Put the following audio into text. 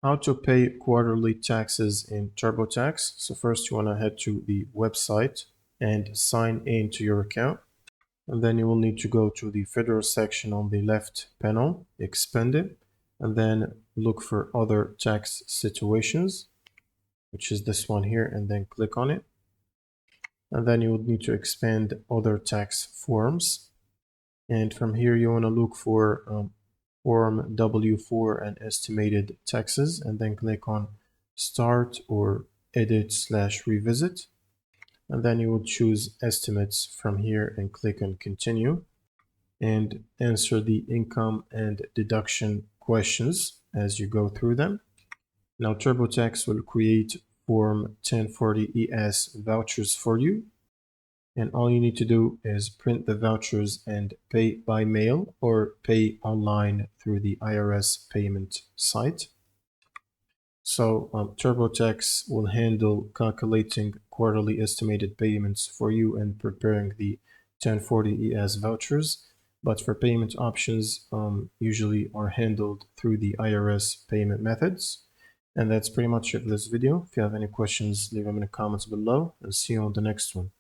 How to pay quarterly taxes in TurboTax. So first you want to head to the website and sign in to your account. And then you will need to go to the federal section on the left panel, expand it, and then look for other tax situations, which is this one here, and then click on it. And then you would need to expand other tax forms. And from here, you want to look for Form W4 and estimated taxes, and then click on Start or Edit/Revisit. And then you will choose Estimates from here and click on Continue and answer the income and deduction questions as you go through them. Now TurboTax will create Form 1040-ES vouchers for you. And all you need to do is print the vouchers and pay by mail or pay online through the IRS payment site. So TurboTax will handle calculating quarterly estimated payments for you and preparing the 1040-ES vouchers. But for payment options, usually are handled through the IRS payment methods. And that's pretty much it for this video. If you have any questions, leave them in the comments below, and see you on the next one.